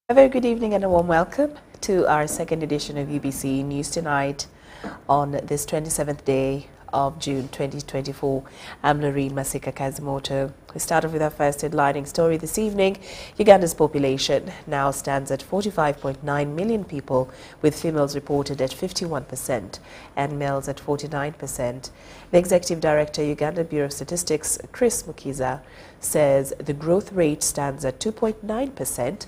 A very good evening and a warm welcome to our second edition of UBC News Tonight on this 27th day of June 2024. I'm Lauryn Masika Kazimoto. We started with our first headlining story this evening. Uganda's population now stands at 45.9 million people, with females reported at 51% and males at 49%. The Executive Director, Uganda Bureau of Statistics, Chris Mukiza, says the growth rate stands at 2.9%,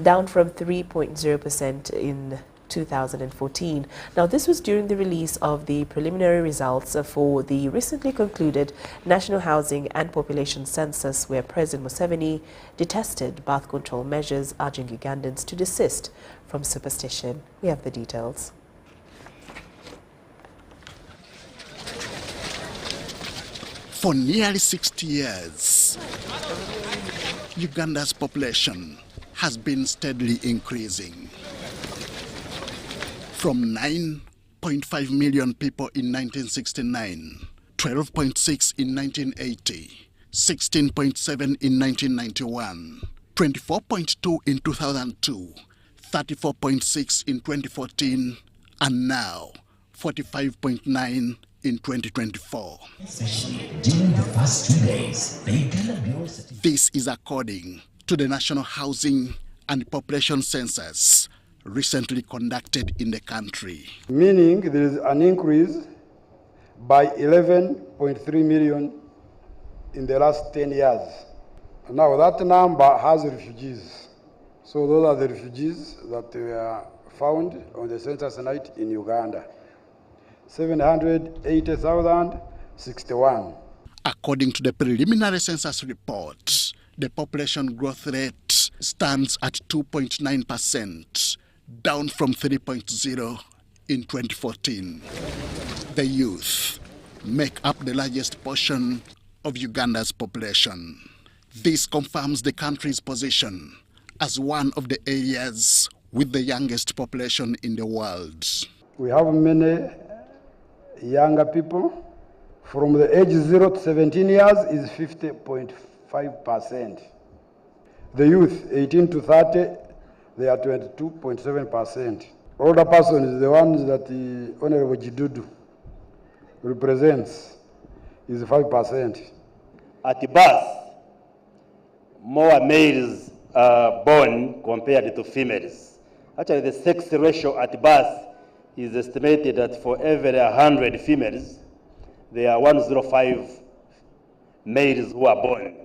down from 3.0% in 2014. Now, this was during the release of the preliminary results for the recently concluded National Housing and Population Census, where President Museveni detested birth control measures, urging Ugandans to desist from superstition. We have the details. For nearly 60 years, Uganda's population has been steadily increasing. From 9.5 million people in 1969, 12.6 in 1980, 16.7 in 1991, 24.2 in 2002, 34.6 in 2014, and now 45.9 in 2024. During the first 2 days, This is according to the National Housing and Population Census recently conducted in the country. Meaning there is an increase by 11.3 million in the last 10 years. Now that number has refugees. So those are the refugees that were found on the census night in Uganda. 780,061. According to the preliminary census report, the population growth rate stands at 2.9%, down from 3.0 in 2014. The youth make up the largest portion of Uganda's population. This confirms the country's position as one of the areas with the youngest population in the world. We have many younger people. From the age 0 to 17 years is 50.5%. The youth, 18 to 30, they are 22.7%. Older person is the ones that the Honorable Jidudu represents, is 5%. At birth, more males are born compared to females. Actually, the sex ratio at birth is estimated that for every 100 females, there are 105 males who are born.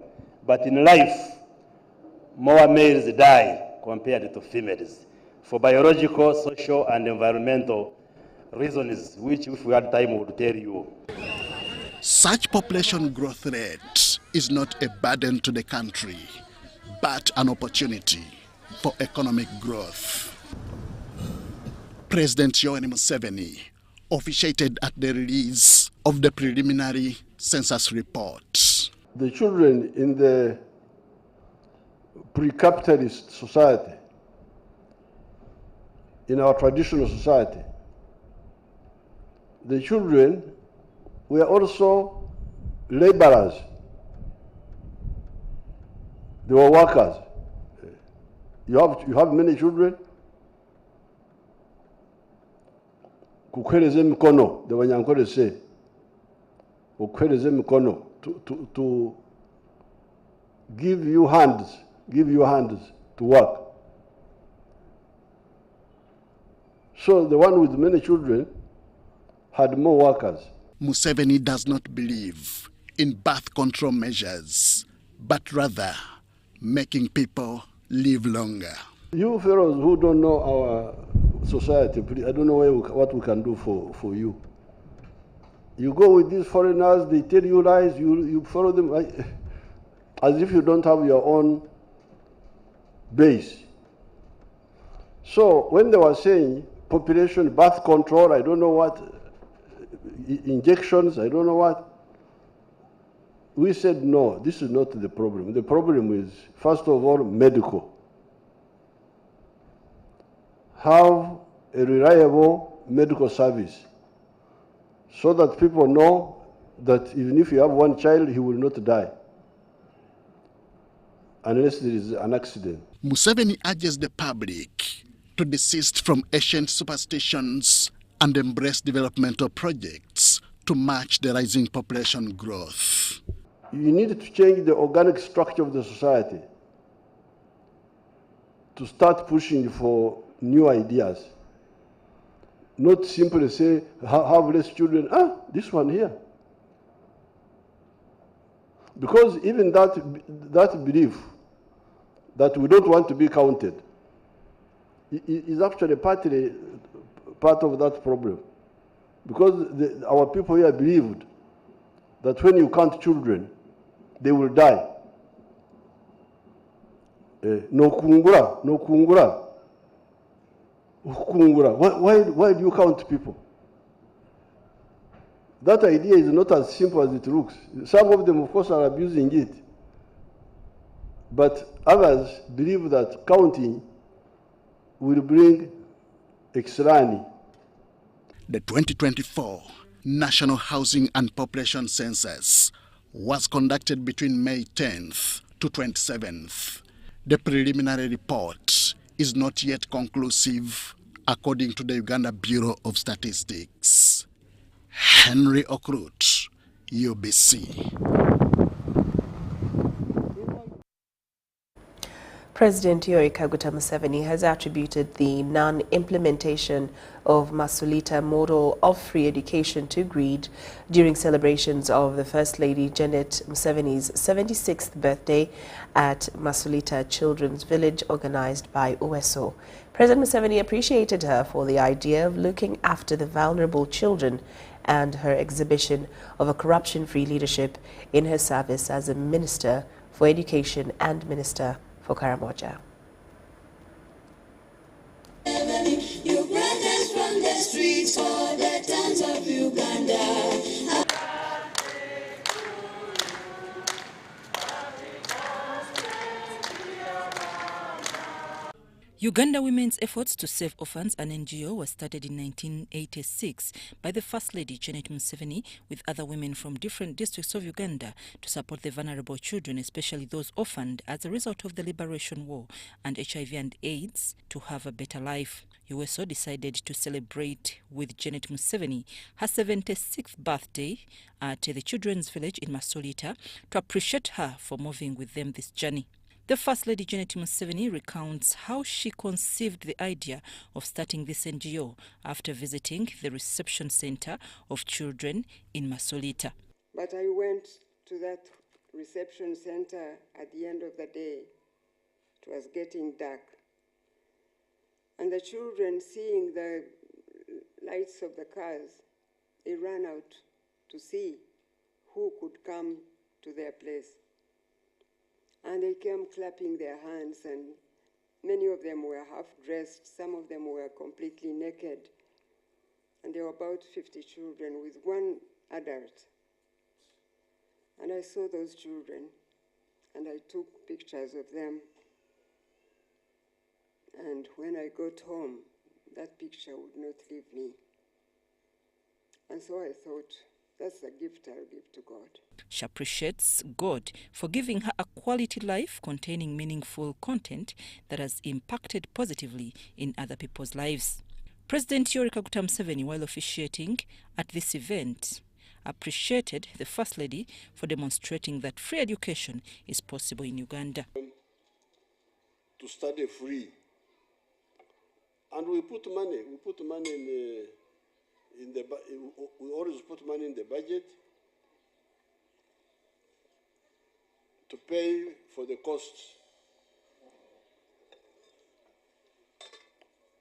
But in life, more males die compared to females for biological, social, and environmental reasons, which if we had time we would tell you. Such population growth rate is not a burden to the country, but an opportunity for economic growth. President Lauryn Museveni officiated at the release of the preliminary census report. The children in the pre-capitalist society, in our traditional society, the children were also laborers. They were workers. You have many children. Kukwereze mikono, the Wanyankore say. Kukwereze mikono, to give you hands to work. So the one with many children had more workers. Museveni does not believe in birth control measures, but rather making people live longer. You fellows who don't know our society, I don't know what we can do for you. You go with these foreigners, they tell you lies, you follow them as if you don't have your own base. So when they were saying population, birth control, I don't know what, injections, I don't know what, we said no, this is not the problem. The problem is, first of all, medical. Have a reliable medical service so that people know that even if you have one child, he will not die. unless there is an accident. Museveni urges the public to desist from ancient superstitions and embrace developmental projects to match the rising population growth. You need to change the organic structure of the society to start pushing for new ideas. Not simply say, have less children, this one here. Because even that belief that we don't want to be counted is actually partly part of that problem. Because our people here believed that when you count children, they will die. No kungura, no kungura. Kungura. Why do you count people? That idea is not as simple as it looks. Some of them, of course, are abusing it. But others believe that counting will bring exrani. The 2024 National Housing and Population Census was conducted between May 10th to 27th. The preliminary report is not yet conclusive, according to the Uganda Bureau of Statistics. Henry Okrut, UBC. President Yoweri Kaguta Museveni has attributed the non-implementation of Masulita model of free education to greed during celebrations of the First Lady Janet Museveni's 76th birthday at Masulita Children's Village organized by UESO. President Museveni appreciated her for the idea of looking after the vulnerable children and her exhibition of a corruption-free leadership in her service as a Minister for Education and Minister for Karamoja. You brought us from the streets or the towns of Uganda. Uganda Women's Efforts to Save Orphans, an NGO, was started in 1986 by the First Lady Janet Museveni with other women from different districts of Uganda to support the vulnerable children, especially those orphaned as a result of the Liberation War and HIV and AIDS, to have a better life. UESO decided to celebrate with Janet Museveni her 76th birthday at the Children's Village in Masolita to appreciate her for moving with them this journey. The First Lady Janet Museveni recounts how she conceived the idea of starting this NGO after visiting the reception center of children in Masolita. But I went to that reception center at the end of the day. It was getting dark. And the children, seeing the lights of the cars, they ran out to see who could come to their place. And they came clapping their hands, and many of them were half-dressed, some of them were completely naked. And there were about 50 children with one adult. And I saw those children, and I took pictures of them. And when I got home, that picture would not leave me. And so I thought, that's a gift I'll give to God. She appreciates God for giving her a quality life containing meaningful content that has impacted positively in other people's lives. President Yoweri Kaguta Museveni, while officiating at this event, appreciated the First Lady for demonstrating that free education is possible in Uganda. To study free. And we put money we always put money in the budget to pay for the costs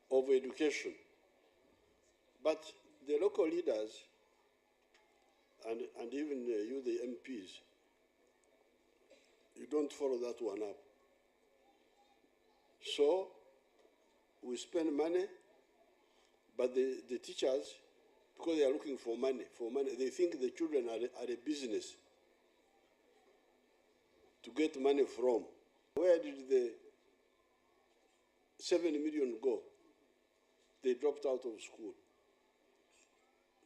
of education. But the local leaders and even you, the MPs, you don't follow that one up. So we spend money, but the teachers, because they are looking for money, they think the children are a business to get money from. Where did the 7 million go? They dropped out of school.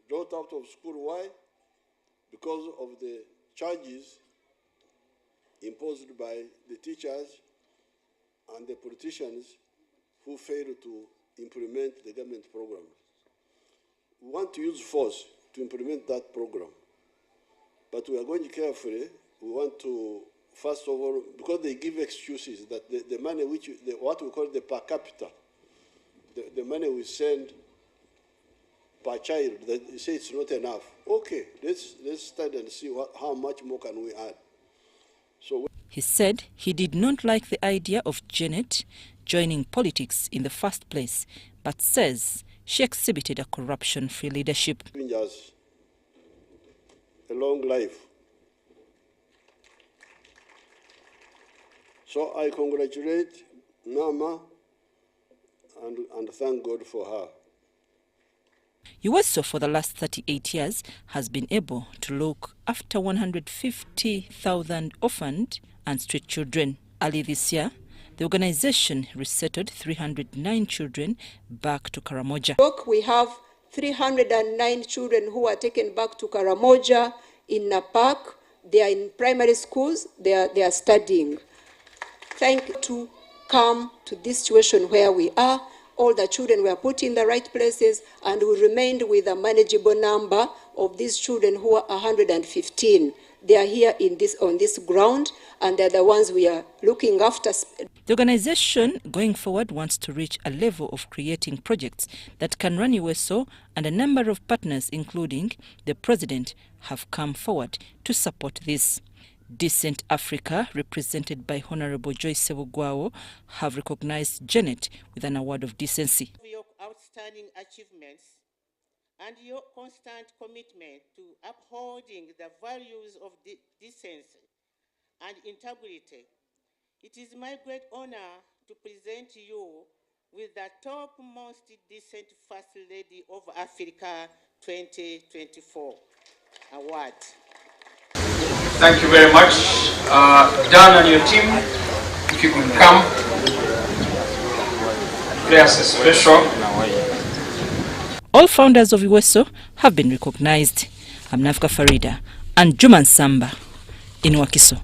Dropped out of school, why? Because of the charges imposed by the teachers and the politicians who fail to implement the government program. We want to use force to implement that program, but we are going carefully. We want to, first of all, because they give excuses that the money what we call the per capita, the money we send per child, they say it's not enough. Okay, let's study and see how much more can we add. So he said he did not like the idea of Janet joining politics in the first place, but says she exhibited a corruption-free leadership. Us a long life. So I congratulate Nama and thank God for her. USO for the last 38 years has been able to look after 150,000 orphaned and street children. Early this year, the organization resettled 309 children back to Karamoja. We have 309 children who are taken back to Karamoja in Napak. They are in primary schools. They are studying. Thank you to come to this situation where we are. All the children were put in the right places, and we remained with a manageable number of these children who are 115. They are here on this ground, and they're the ones we are looking after. The organization going forward wants to reach a level of creating projects that can run USO, and a number of partners, including the president, have come forward to support this. Decent Africa, represented by Honorable Joyce Sebugwao, have recognized Janet with an award of decency. Your outstanding achievements and your constant commitment to upholding the values of decency and integrity, it is my great honor to present you with the topmost decent First Lady of Africa 2024 award. Thank you very much. Dan and your team, if you could come, play us a special. All founders of USO have been recognized. I'm Nafka Farida and Juman Samba in Wakiso.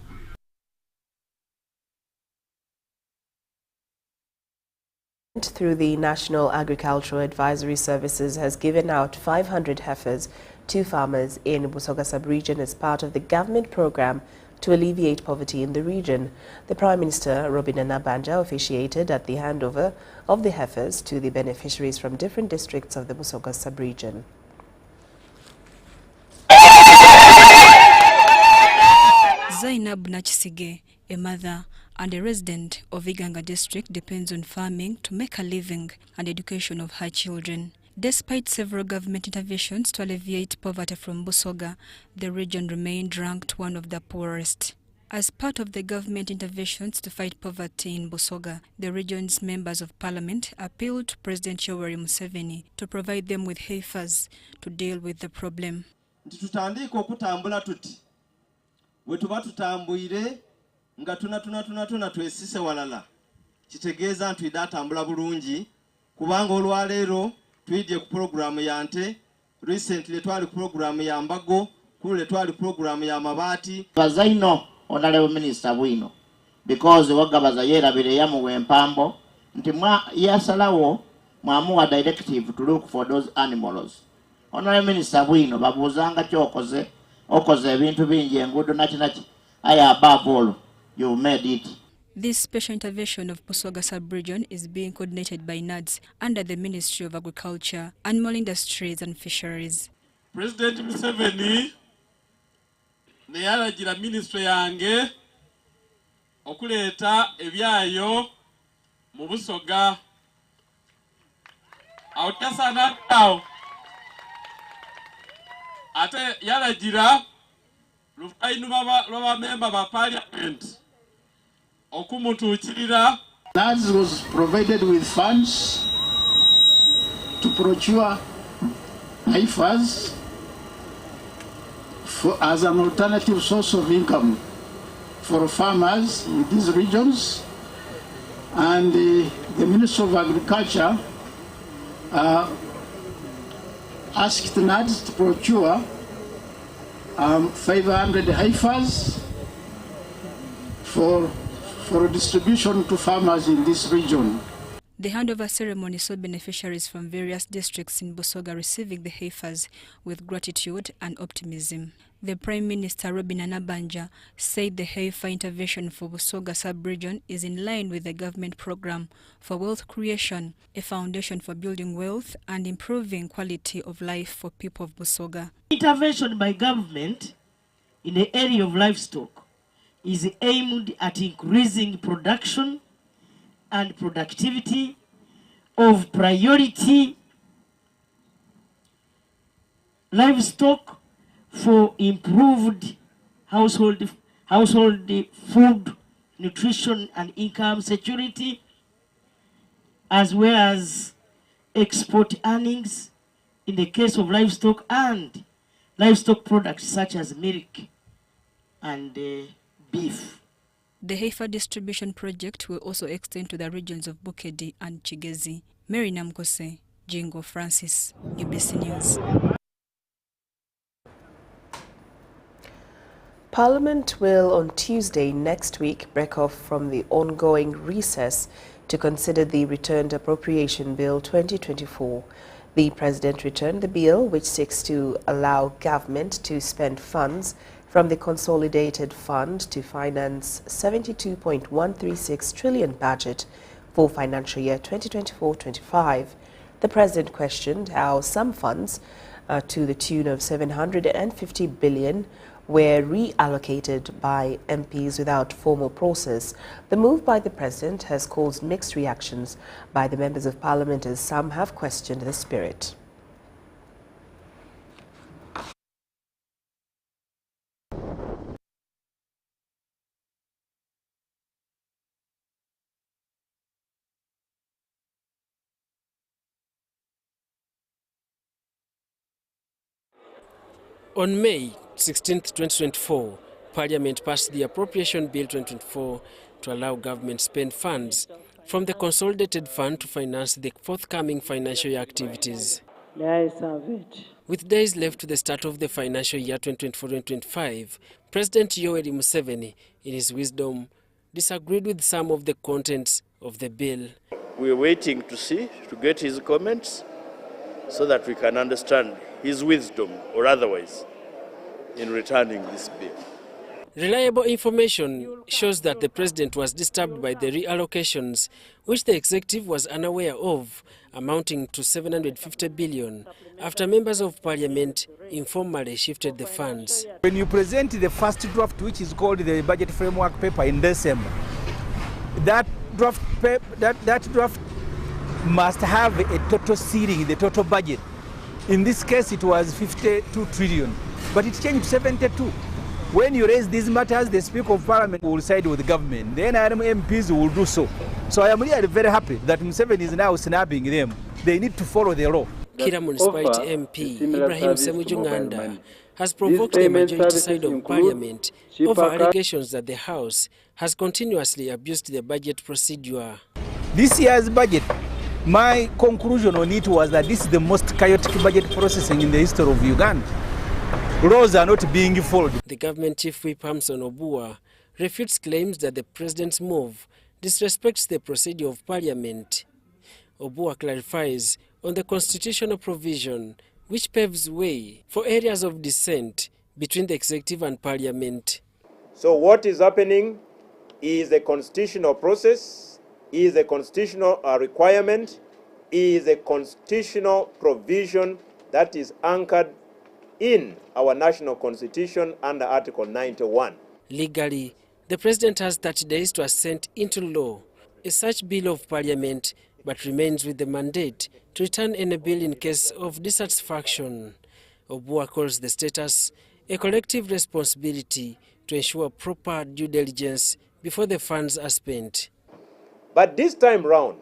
Through the National Agricultural Advisory Services has given out 500 heifers to farmers in Busoga sub-region as part of the government program to alleviate poverty in the region. The Prime Minister, Robin Nabanja, officiated at the handover of the heifers to the beneficiaries from different districts of the Busoga sub-region. Zainab Nachisige, a mother and a resident of Iganga district, depends on farming to make a living and education of her children. Despite several government interventions to alleviate poverty from Busoga, the region remained ranked one of the poorest. As part of the government interventions to fight poverty in Busoga, the region's members of parliament appealed to President Yoweri Museveni to provide them with heifers to deal with the problem. Nga tuna twesise walala kitegeeza nti idatambula bulungi kubanga olwaleero twidye ku programu ya nte, recently twali ku programu ya mbago, kule twali programu ya mabaati. Bazaino honorable minister bwino because wagabaza yerabire ya mu wempambo nti yasalawo mwamuwa directive to look for those animals. Honorable minister bwino babuzanga kyokoze okoze ebintu bingi engudo nakinaki aya above all. You made it. This special intervention of Busoga sub-region is being coordinated by NADS under the Ministry of Agriculture, Animal Industries and Fisheries. President Museveni ne yalagira ministry yange okuleeta ebyayo mu Busoga. Awutasana awo. Ate yalagira lufainuma lwa member ba parliament. NADS was provided with funds to procure heifers as an alternative source of income for farmers in these regions, and the Minister of Agriculture asked NADS to procure 500 heifers for distribution to farmers in this region. The handover ceremony saw beneficiaries from various districts in Busoga receiving the heifers with gratitude and optimism. The Prime Minister Robin Anabanja said the heifer intervention for Busoga sub-region is in line with the government program for wealth creation, a foundation for building wealth and improving quality of life for people of Busoga. Intervention by government in the area of livestock is aimed at increasing production and productivity of priority livestock for improved household food, nutrition and income security, as well as export earnings in the case of livestock and livestock products such as milk and beef. The heifer distribution project will also extend to the regions of Bukedi and Chigezi. Mary Namkose, Jingo Francis, UBC News. Parliament will on Tuesday next week break off from the ongoing recess to consider the returned Appropriation Bill 2024. The President returned the bill, which seeks to allow government to spend funds from the Consolidated Fund to finance 72.136 trillion budget for financial year 2024-25. The President questioned how some funds, to the tune of 750 billion, were reallocated by MPs without formal process. The move by the President has caused mixed reactions by the members of Parliament, as some have questioned the spirit. On May 16, 2024, Parliament passed the Appropriation Bill 2024 to allow government spend funds from the Consolidated Fund to finance the forthcoming financial year activities. The ayes have it. With days left to the start of the financial year 2024-2025, President Yoweri Museveni, in his wisdom, disagreed with some of the contents of the bill. We're waiting to get his comments so that we can understand his wisdom or otherwise in returning this bill. Reliable information shows that the President was disturbed by the reallocations, which the executive was unaware of, amounting to 750 billion, after members of Parliament informally shifted the funds. When you present the first draft, which is called the budget framework paper, in December, that draft must have a total ceiling, the total budget. In this case, it was 52 trillion, but it changed to 72. When you raise these matters, the Speaker of Parliament will side with the government. The NRM MPs will do so. So I am really very happy that Museveni is now snapping them. They need to follow the law. Kira Municipality MP Ibrahim Semujunganda has provoked the majority side of Parliament over allegations that the House has continuously abused the budget procedure. This year's budget, my conclusion on it was that this is the most chaotic budget processing in the history of Uganda. Laws are not being followed. The government chief whip Hamson Obua refutes claims that the President's move disrespects the procedure of Parliament. Obua clarifies on the constitutional provision which paves way for areas of dissent between the executive and Parliament. So what is happening is a constitutional process, is a constitutional requirement, is a constitutional provision that is anchored in our national constitution under Article 91. Legally, the President has 30 days to assent into law a such bill of Parliament, but remains with the mandate to return any bill in case of dissatisfaction. Obua calls the status a collective responsibility to ensure proper due diligence before the funds are spent. But this time round,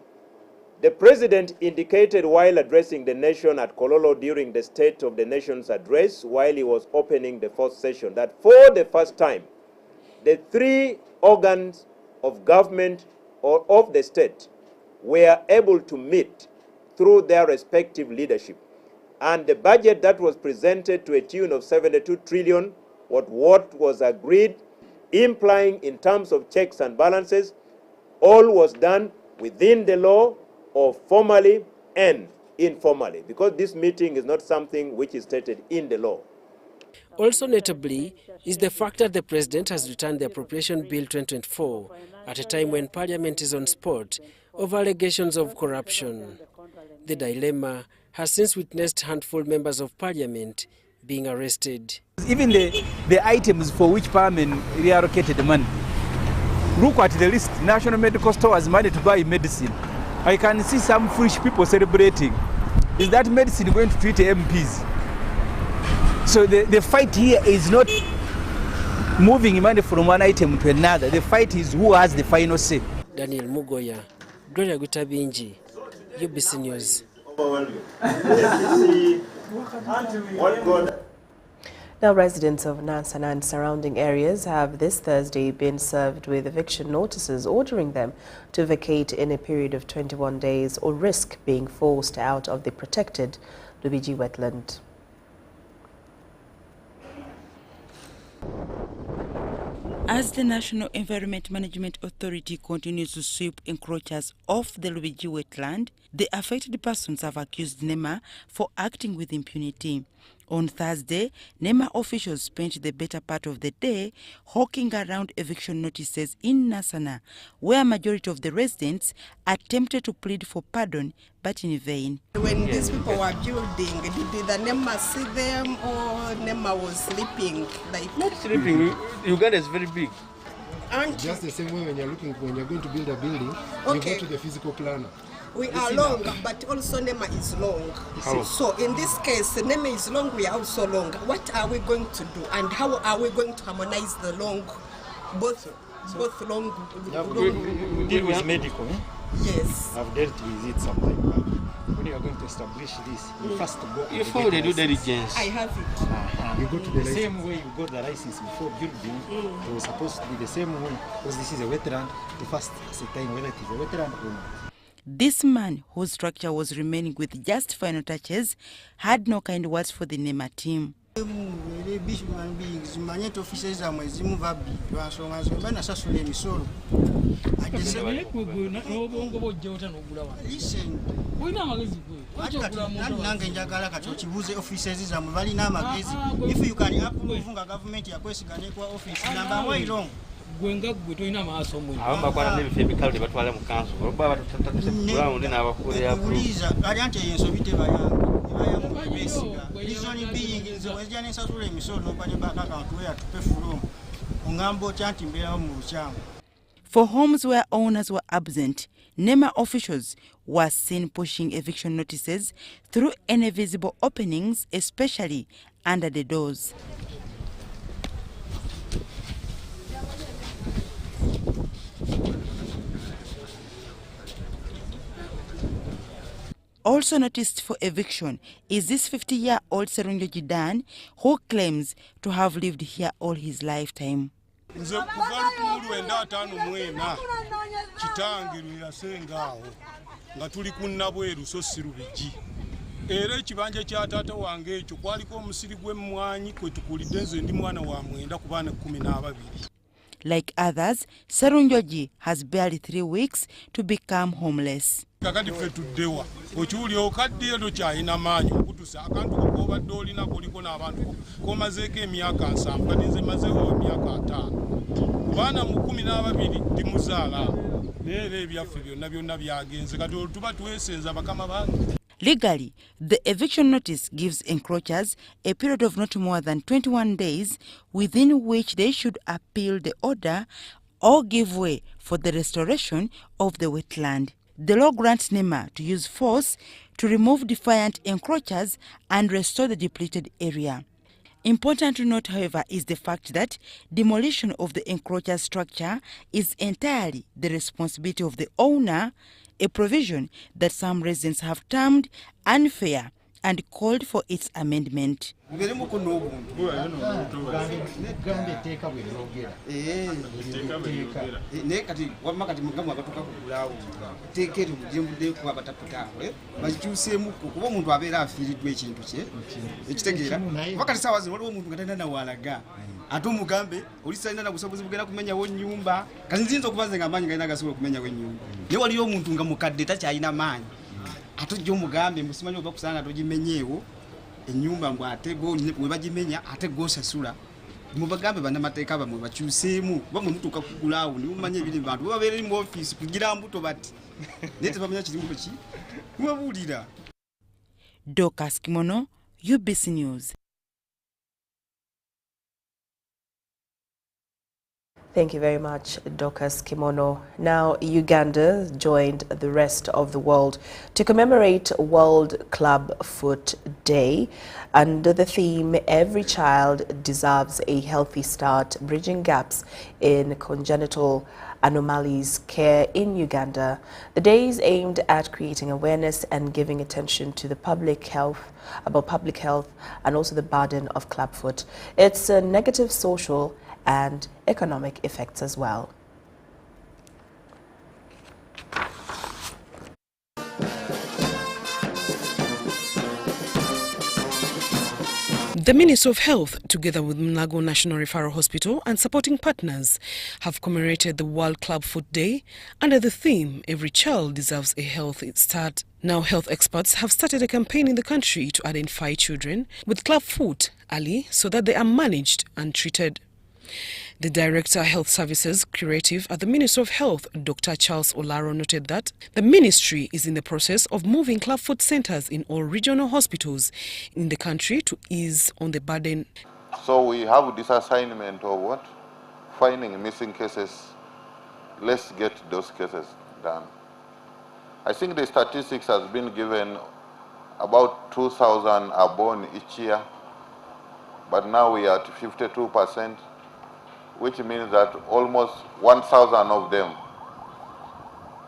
the President indicated while addressing the nation at Kololo during the State of the Nation's address while he was opening the fourth session that for the first time, the three organs of government or of the state were able to meet through their respective leadership. And the budget that was presented to a tune of 72 trillion, what was agreed implying in terms of checks and balances, all was done within the law or formally and informally, because this meeting is not something which is stated in the law. Also notably is the fact that the President has returned the Appropriation Bill 2024 at a time when Parliament is on spot over allegations of corruption. The dilemma has since witnessed handful members of Parliament being arrested. Even the items for which Parliament reallocated the money. Look at the list. National Medical Store has money to buy medicine. I can see some foolish people celebrating. Is that medicine going to treat MPs? So the fight here is not moving money from one item to another. The fight is who has the final say. Daniel Mugoya, Gloria Gutabinji, UBC News. Now, residents of Nansana and surrounding areas have this Thursday been served with eviction notices ordering them to vacate in a period of 21 days or risk being forced out of the protected Lubiji wetland. As the National Environment Management Authority continues to sweep encroachers off the Lubiji wetland, the affected persons have accused NEMA for acting with impunity. On Thursday, NEMA officials spent the better part of the day hawking around eviction notices in Nansana, where a majority of the residents attempted to plead for pardon, but in vain. When these people were building, did the NEMA see them or NEMA was sleeping? Like not sleeping. Uganda is very big. And just the same way when you're going to build a building, you go to the physical planner. We are long, but also NEMA is long. So in this case, NEMA is long, we are also long. What are we going to do, and how are we going to harmonize the long, both long? We deal with medical. Yes. I've dealt with it sometime back. When you are going to establish this, you first go. You follow the due diligence. I have it. You go to the same way you got the license before building. It was supposed to be the same way, because this is a wetland. You first ascertain whether it is a wetland or not. This man, whose structure was remaining with just final touches, had no kind words for the NEMA team. If you can approve government office number For homes where owners were absent, NEMA officials were seen pushing eviction notices through any visible openings, especially under the doors. Also noticed for eviction is this 50-year-old Serunjo Jidan, who claims to have lived here all his lifetime. Like others, Serunjoji has barely 3 weeks to become homeless. Legally, the eviction notice gives encroachers a period of not more than 21 days within which they should appeal the order or give way for the restoration of the wetland. The law grants NEMA to use force to remove defiant encroachers and restore the depleted area. Important to note, however, is the fact that demolition of the encroacher structure is entirely the responsibility of the owner, a provision that some residents have termed unfair and called for its amendment. ate omugambe oli salina na busobozi bugenda kumenyawo ennyumba kati nzinza okuba nze nga amaanyi galina gasobola okumenyawo ennyumba naye waliyo omuntu nga mukadde takyalina maanyi ate ojja omugambe musimanyi oba kusaana togimenyeewo ennyumba mbw ate we bagimenya ate gosasula mubagambe bannamateeka bamwe bakyuseemu oba mwe mutuuka kugulaawo ne mumanya ebiri mu bantu babeera eri mu ofiisi kugira mbuto bati naye tebamanya kirimu ki mubabuulira. Dorcas Kimono, UBC News. Thank you very much, Dorcas Kimono. Now, Uganda joined the rest of the world to commemorate World Clubfoot Day under the theme, Every Child Deserves a Healthy Start, Bridging Gaps in Congenital Anomalies Care in Uganda. The day is aimed at creating awareness and giving attention to the public health and also the burden of clubfoot. It's a negative social and economic effects as well. The Ministry of Health, together with Monologue National Referral Hospital and supporting partners, have commemorated the World Clubfoot Day under the theme, Every Child Deserves a Healthy Start. Now, health experts have started a campaign in the country to identify children with clubfoot early so that they are managed and treated. The Director of Health Services Curative at the Ministry of Health, Dr. Charles Olaro, noted that the ministry is in the process of moving clubfoot centers in all regional hospitals in the country to ease on the burden. So we have this assignment of what? Finding missing cases. Let's get those cases done. I think the statistics has been given about 2,000 are born each year, but now we are at 52%. Which means that almost 1,000 of them.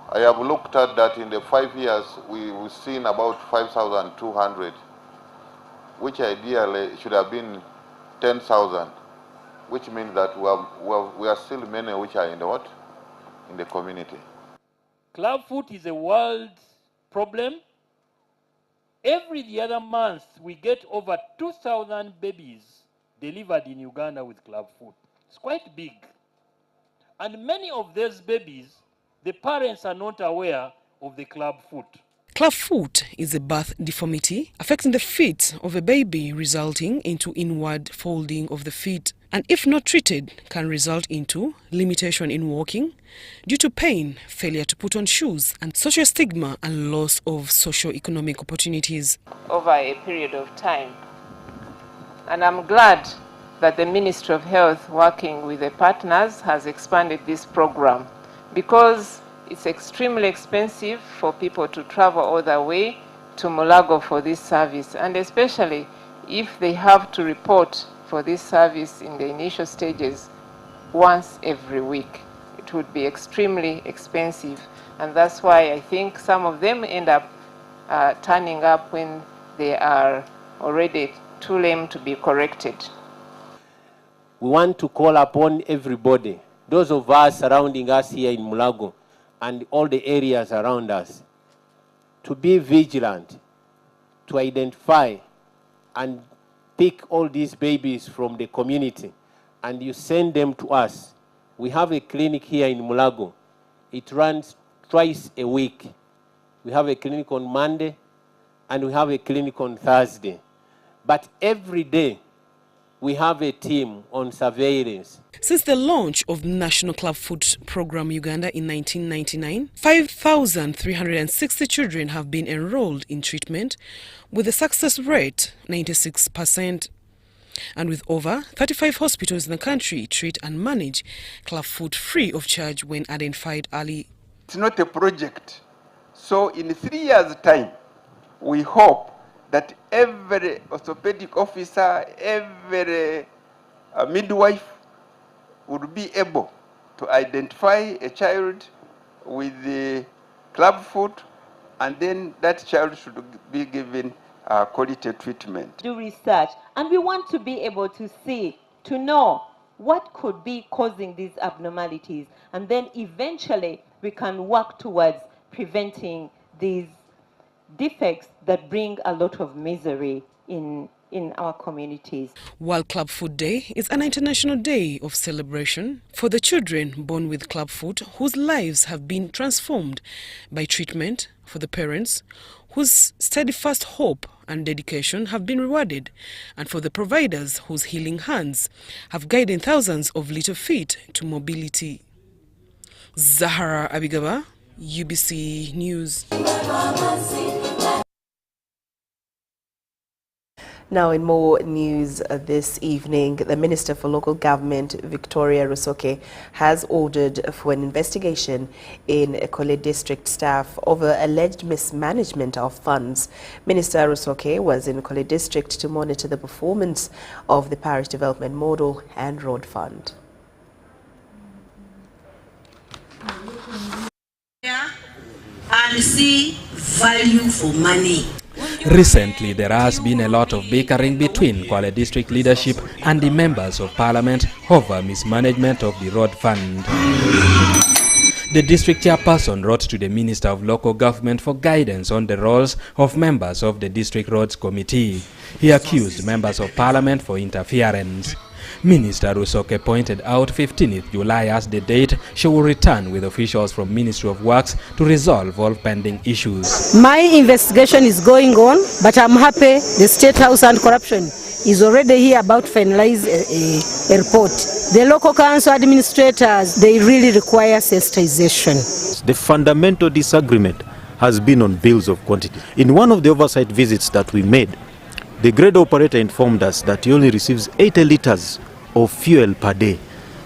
I have looked at that in the 5 years, we've seen about 5,200, which ideally should have been 10,000, which means that we are still many which are in the what? In the community. Clubfoot is a world problem. Every other month, we get over 2,000 babies delivered in Uganda with clubfoot. It's quite big. And many of those babies, the parents are not aware of the clubfoot. Clubfoot is a birth deformity affecting the feet of a baby, resulting into inward folding of the feet, and if not treated, can result into limitation in walking due to pain, failure to put on shoes, and social stigma and loss of socio-economic opportunities. Over a period of time. And I'm glad that the Ministry of Health, working with the partners, has expanded this program because it's extremely expensive for people to travel all the way to Monologue for this service, and especially if they have to report for this service in the initial stages once every week. It would be extremely expensive, and that's why I think some of them end up turning up when they are already too lame to be corrected. We want to call upon everybody, those of us surrounding us here in Monologue and all the areas around us, to be vigilant, to identify and pick all these babies from the community, and you send them to us. We have a clinic here in Monologue. It runs twice a week. We have a clinic on Monday, and we have a clinic on Thursday. But every day, we have a team on surveillance. Since the launch of the National Clubfoot Program Uganda in 1999, 5,360 children have been enrolled in treatment with a success rate 96%. And with over 35 hospitals in the country treat and manage clubfoot free of charge when identified early. It's not a project. So in 3 years' time, we hope that every orthopedic officer, every midwife would be able to identify a child with the clubfoot, and then that child should be given quality treatment. Do research, and we want to be able to see, to know what could be causing these abnormalities, and then eventually we can work towards preventing these defects that bring a lot of misery in in our communities. World Clubfoot Day is an international day of celebration for the children born with clubfoot whose lives have been transformed by treatment, for the parents whose steadfast hope and dedication have been rewarded, and for the providers whose healing hands have guided thousands of little feet to mobility. Zahara Abigaba, UBC News. Now, in more news this evening, the Minister for Local Government, Victoria Rusoke, has ordered for an investigation in Ekole District staff over alleged mismanagement of funds. Minister Rusoke was in Ekole District to monitor the performance of the Parish Development Model and Road Fund. And see value for money. Recently, there has been a lot of bickering between Kwale District leadership and the members of parliament over mismanagement of the road fund. The district chairperson wrote to the Minister of Local Government for guidance on the roles of members of the District Roads Committee. He accused members of parliament for interference. Minister Rusoke pointed out 15th July as the date she will return with officials from Ministry of Works to resolve all pending issues. My investigation is going on, but I'm happy the State House Anti-Corruption is already here about to finalize a report. The local council administrators, they really require sensitization. The fundamental disagreement has been on bills of quantity. In one of the oversight visits that we made, the grade operator informed us that he only receives 80 liters of fuel per day.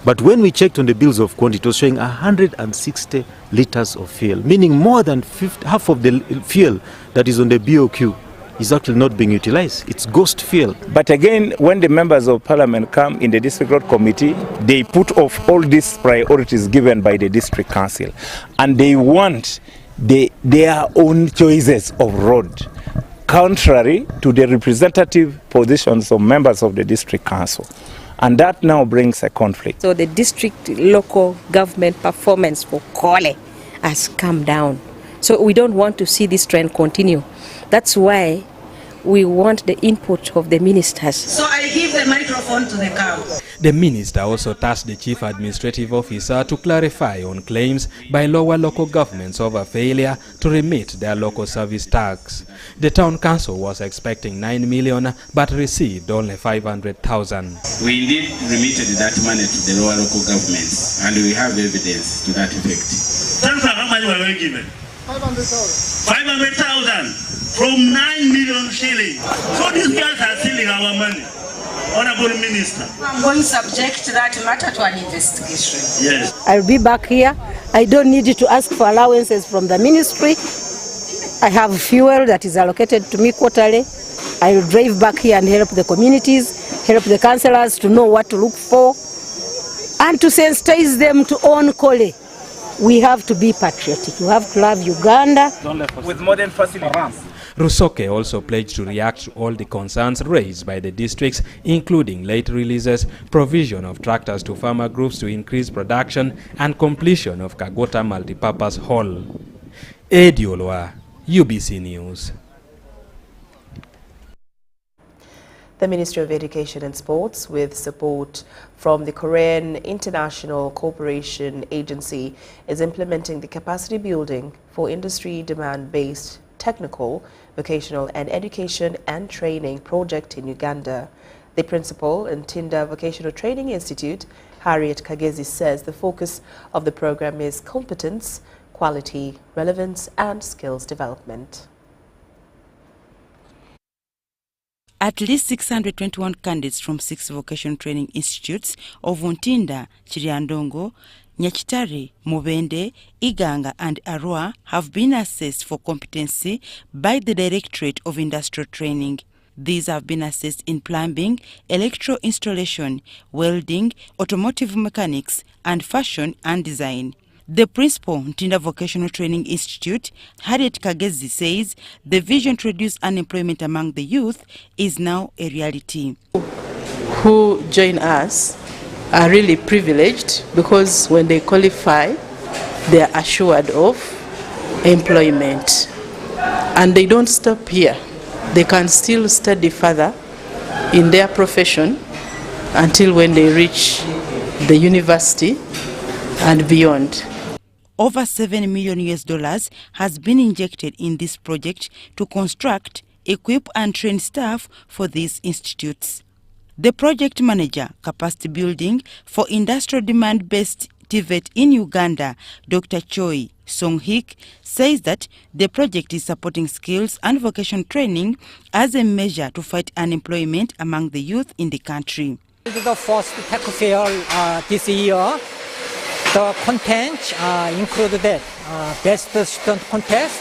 But when we checked on the bills of quantity, it was showing 160 liters of fuel, meaning more than half of the fuel that is on the BOQ is actually not being utilized. It's ghost fuel. But again, when the members of parliament come in the district road committee, they put off all these priorities given by the district council, and they want their own choices of road, contrary to the representative positions of members of the district council. And that now brings a conflict. So the district local government performance for Kwale has come down. So we don't want to see this trend continue. That's why we want the input of the ministers. So I give the microphone to the cow. The minister also tasked the chief administrative officer to clarify on claims by lower local governments over failure to remit their local service tax. The town council was expecting 9 million but received only 500,000. We indeed remitted that money to the lower local governments, and we have evidence to that effect. Tell me how much were we given? 500,000 from 9 million shillings. So these guys are stealing our money. Honorable Minister, I'm going to subject that matter to an investigation. Yes. I'll be back here. I don't need to ask for allowances from the ministry. I have fuel that is allocated to me quarterly. I will drive back here and help the communities, help the councillors to know what to look for, and to sensitize them to own Kole. We have to be patriotic. You have to love Uganda. With modern facilities. Rusoke also pledged to react to all the concerns raised by the districts, including late releases, provision of tractors to farmer groups to increase production, and completion of Kagota multipurpose hall. Eddie Olwa, UBC News. The Ministry of Education and Sports, with support from the Korean International Cooperation Agency, is implementing the capacity building for industry demand-based technical, vocational and education and training project in Uganda. The principal in Tinda Vocational Training Institute, Harriet Kagezi, says the focus of the program is competence, quality, relevance and skills development. At least 621 candidates from 6 vocational training institutes of Ntinda, Chiriandongo, Nyachitari, Mubende, Iganga and Arua have been assessed for competency by the Directorate of Industrial Training. These have been assessed in plumbing, electro installation, welding, automotive mechanics and fashion and design. The principal, Ntinda Vocational Training Institute, Harriet Kagezi, says the vision to reduce unemployment among the youth is now a reality. Who join us are really privileged because when they qualify, they are assured of employment. And they don't stop here. They can still study further in their profession until when they reach the university and beyond. Over $7 million has been injected in this project to construct, equip and train staff for these institutes. The project manager, capacity building for industrial demand-based TVET in Uganda, Dr. Choi Songhik, says that the project is supporting skills and vocation training as a measure to fight unemployment among the youth in the country. This is the first tech fair this year. The content included best student contest,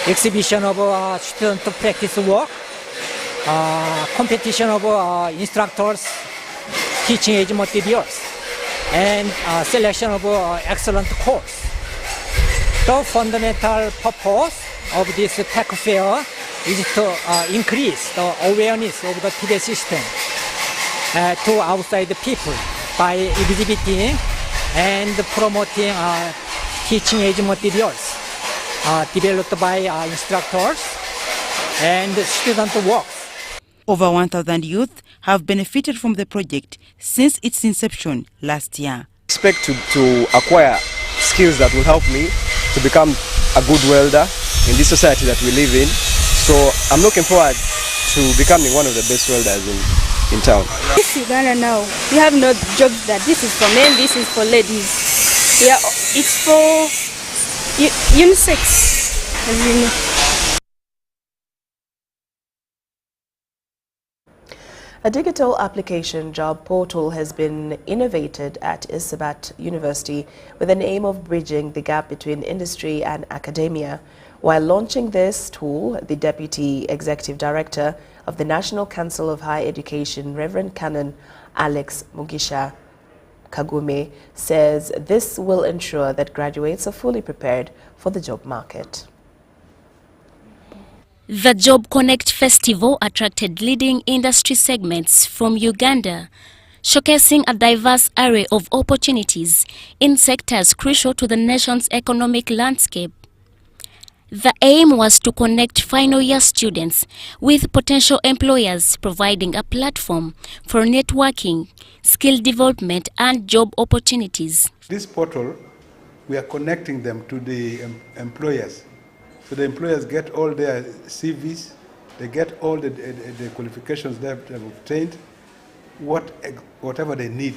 exhibition of student practice work, competition of instructors teaching age materials, and selection of excellent course. The fundamental purpose of this tech fair is to increase the awareness of the TVET system to outside people by exhibiting and promoting teaching age materials developed by instructors and student works. Over 1,000 youth have benefited from the project since its inception last year. I expect to acquire skills that will help me to become a good welder in this society that we live in. So I'm looking forward to becoming one of the best welders in town. This Uganda now, we have no jobs that this is for men, this is for ladies. Yeah, it's for unisex, as you know. A digital application job portal has been innovated at Isabat University with an aim of bridging the gap between industry and academia. While launching this tool, the Deputy Executive Director of the National Council of Higher Education, Reverend Canon Alex Mugisha Kagume, says this will ensure that graduates are fully prepared for the job market. The Job Connect Festival attracted leading industry segments from Uganda, showcasing a diverse array of opportunities in sectors crucial to the nation's economic landscape. The aim was to connect final year students with potential employers, providing a platform for networking, skill development and job opportunities. This portal, we are connecting them to the employers. So the employers get all their CVs, they get all the qualifications they have obtained, whatever they need.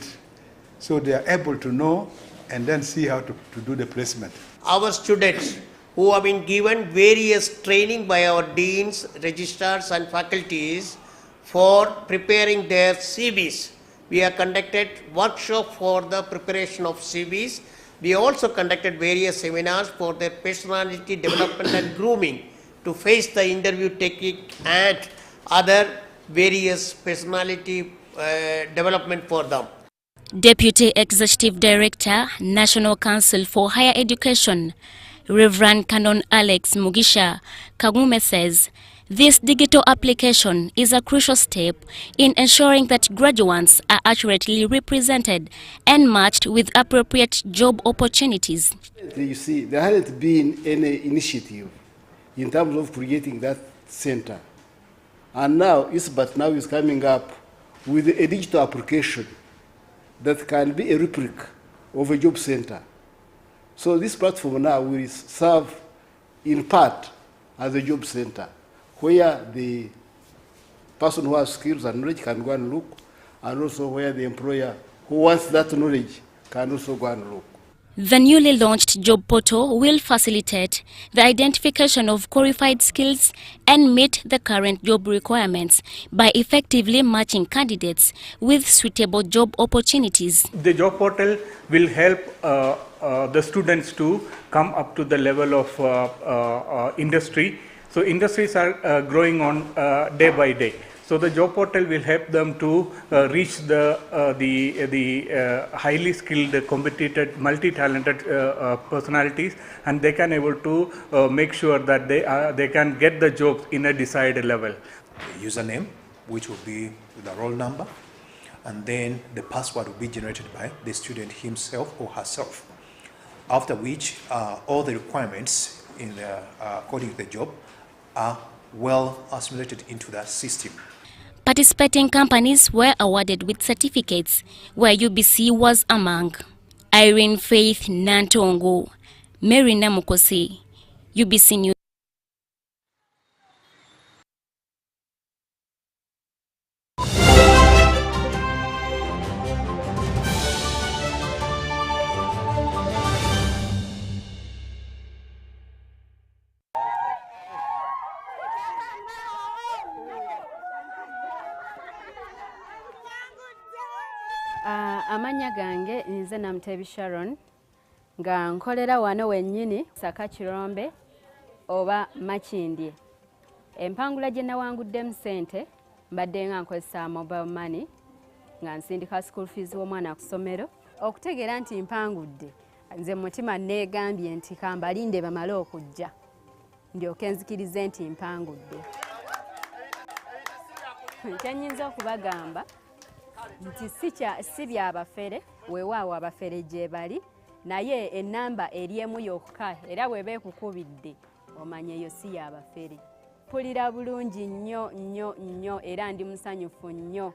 So they are able to know and then see how to do the placement. Our students who have been given various training by our deans, registrars and faculties for preparing their CVs. We have conducted workshop for the preparation of CVs. We also conducted various seminars for their personality development and grooming to face the interview technique and other various personality development for them. Deputy Executive Director, National Council for Higher Education, Reverend Canon Alex Mugisha Kagume says this digital application is a crucial step in ensuring that graduates are accurately represented and matched with appropriate job opportunities. You see, there hasn't been any initiative in terms of creating that center. And now, Isabat is coming up with a digital application that can be a replica of a job center. So this platform now will serve in part as a job center, where the person who has skills and knowledge can go and look, and also where the employer who wants that knowledge can also go and look. The newly launched job portal will facilitate the identification of qualified skills and meet the current job requirements by effectively matching candidates with suitable job opportunities. The job portal will help the students to come up to the level of industry. So industries are growing on day by day. So the job portal will help them to reach the highly skilled, competitive, multi-talented personalities, and they can able to make sure that they can get the jobs in a desired level. The username, which will be the roll number, and then the password will be generated by the student himself or herself. After which, all the requirements according to the job are well assimilated into that system. Participating companies were awarded with certificates, where UBC was among. Irene Faith Nantongo, Mary Namukosi, UBC News. Amanya gange nze Namutebi Sharon nga nkolera wano wennyini Saka Kirombe oba Makindye. Empangula gye nawanguddemu ssente mbadde nga nkozesa mobile money nga nsindika school fees w'omwana ku ssomero. Okutegeera nti mpangudde nze mu mutima neegambye nti kambalinde bamale okujja ndyoke nzikirize nti mpangudde. Kyennyinza okubagamba nti si byabafere weewaawo abafere gye bali naye ennamba eri emu yokka era bw'eba ekukubidde omanya eyo si yabafere. Mpulira bulungi nnyo nnyo nnyo era ndi musanyufu nnyo.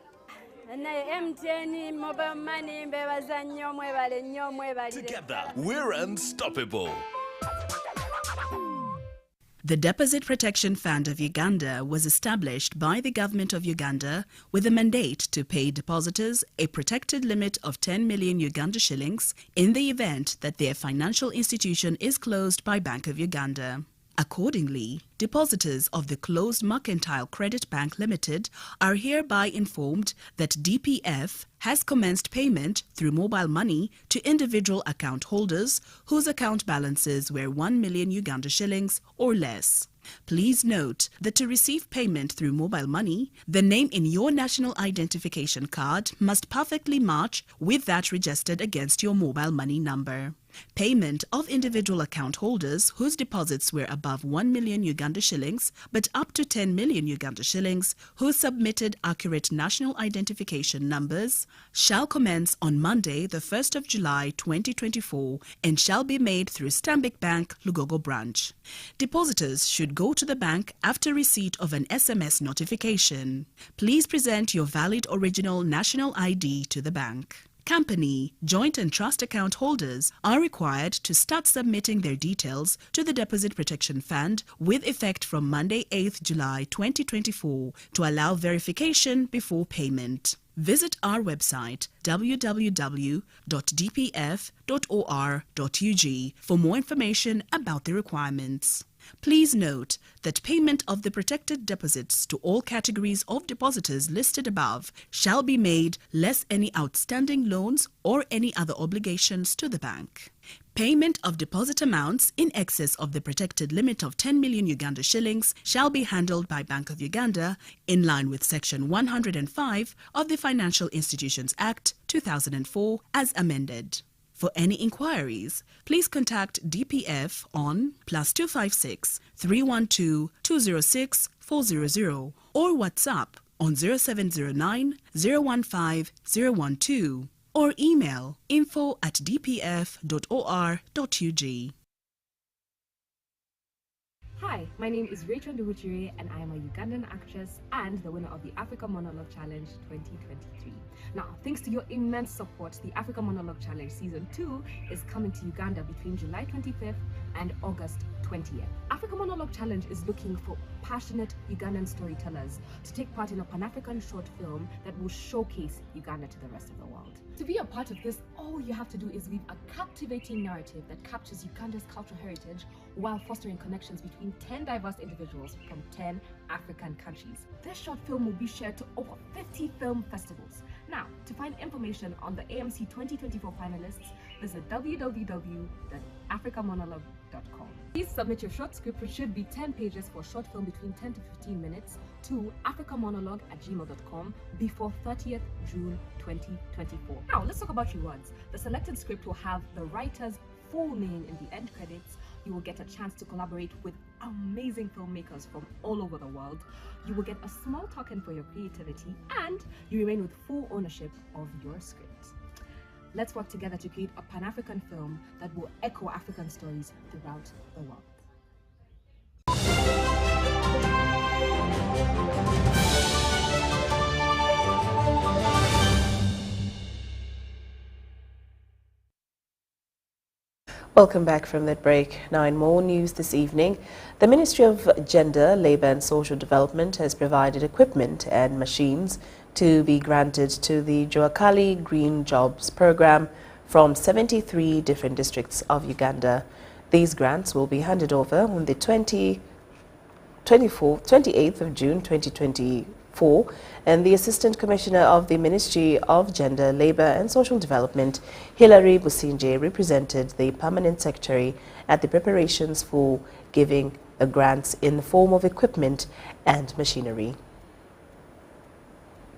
Naye MTN mobile money mbebaza nnyo mwebale nnyo mwebalire. Together we're unstoppable. The Deposit Protection Fund of Uganda was established by the government of Uganda with a mandate to pay depositors a protected limit of 10 million Uganda shillings in the event that their financial institution is closed by Bank of Uganda. Accordingly, depositors of the closed Mercantile Credit Bank Limited are hereby informed that DPF has commenced payment through mobile money to individual account holders whose account balances were 1 million Uganda shillings or less. Please note that to receive payment through mobile money, the name in your national identification card must perfectly match with that registered against your mobile money number. Payment of individual account holders whose deposits were above 1 million Uganda shillings but up to 10 million Uganda shillings who submitted accurate national identification numbers shall commence on Monday, the 1st of July 2024 and shall be made through Stanbic Bank, Lugogo branch. Depositors should go to the bank after receipt of an SMS notification. Please present your valid original national ID to the bank. Company, joint and trust account holders are required to start submitting their details to the Deposit Protection Fund with effect from Monday, 8th July 2024 to allow verification before payment. Visit our website www.dpf.or.ug for more information about the requirements. Please note that payment of the protected deposits to all categories of depositors listed above shall be made less any outstanding loans or any other obligations to the bank. Payment of deposit amounts in excess of the protected limit of 10 million Uganda shillings shall be handled by Bank of Uganda in line with Section 105 of the Financial Institutions Act 2004 as amended. For any inquiries, please contact DPF on +256 312 206 400 or WhatsApp on 0709 015 012 or email info@dpf.or.ug. Hi, my name is Rachel Nduwuchiri and I am a Ugandan actress and the winner of the Africa Monologue Challenge 2023. Now, thanks to your immense support, the Africa Monologue Challenge Season 2 is coming to Uganda between July 25th and August 20th. Africa Monologue Challenge is looking for passionate Ugandan storytellers to take part in a Pan-African short film that will showcase Uganda to the rest of the world. To be a part of this, all you have to do is weave a captivating narrative that captures Uganda's cultural heritage while fostering connections between 10 diverse individuals from 10 African countries. This short film will be shared to over 50 film festivals. Now, to find information on the AMC 2024 finalists, visit www.africamonologue.com. Please submit your short script, which should be 10 pages for a short film between 10 to 15 minutes, to africamonologue@gmail.com before 30th June 2024. Now, let's talk about rewards. The selected script will have the writer's full name in the end credits. You will get a chance to collaborate with amazing filmmakers from all over the world. You will get a small token for your creativity, and you remain with full ownership of your script. Let's work together to create a Pan-African film that will echo African stories throughout the world. Welcome back from that break. Now in more news this evening, the Ministry of Gender, Labour and Social Development has provided equipment and machines to be granted to the Joakali Green Jobs Programme from 73 different districts of Uganda. These grants will be handed over on the 28th of June 2024, and the Assistant Commissioner of the Ministry of Gender, Labour and Social Development, Hilary Businje, represented the Permanent Secretary at the preparations for giving the grants in the form of equipment and machinery.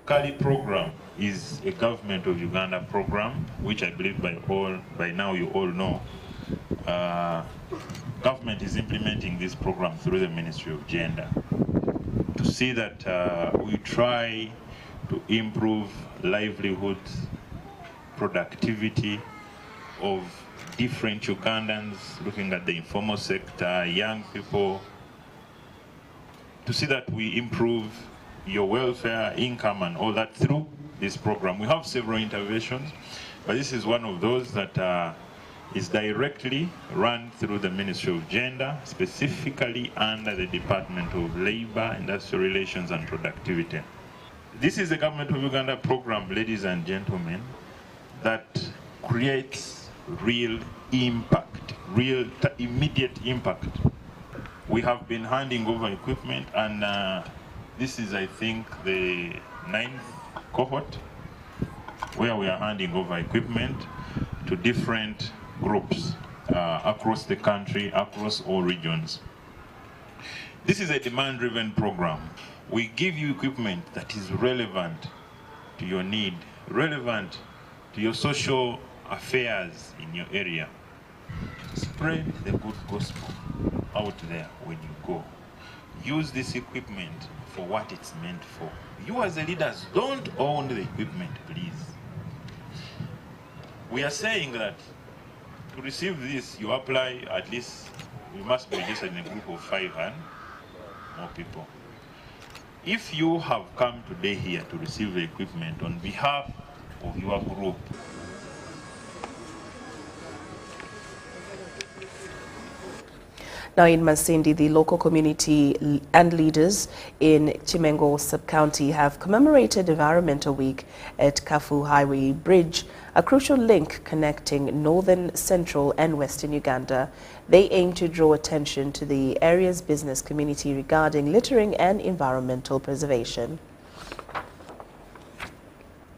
Kali program is a government of Uganda program, which I believe by now you all know. Government is implementing this program through the Ministry of Gender to see that we try to improve livelihoods, productivity of different Ugandans, looking at the informal sector, young people, to see that we improve your welfare, income and all that through this program. We have several interventions, but this is one of those that is directly run through the Ministry of Gender, specifically under the Department of Labour, Industrial Relations and Productivity. This is the Government of Uganda program, ladies and gentlemen, that creates real impact, real immediate impact. We have been handing over equipment, and this is, I think, the 9th cohort where we are handing over equipment to different groups across the country, across all regions. This is a demand-driven program. We give you equipment that is relevant to your need, relevant to your social affairs in your area. Spread the good gospel out there when you go. Use this equipment for what it's meant for. You as the leaders, don't own the equipment, please. We are saying that to receive this, you apply at least, you must be registered in a group of 5 and more people. If you have come today here to receive the equipment on behalf of your group, now in Masindi, the local community and leaders in Chimengo sub-county have commemorated Environmental Week at Kafu Highway Bridge, a crucial link connecting northern, central and western Uganda. They aim to draw attention to the area's business community regarding littering and environmental preservation.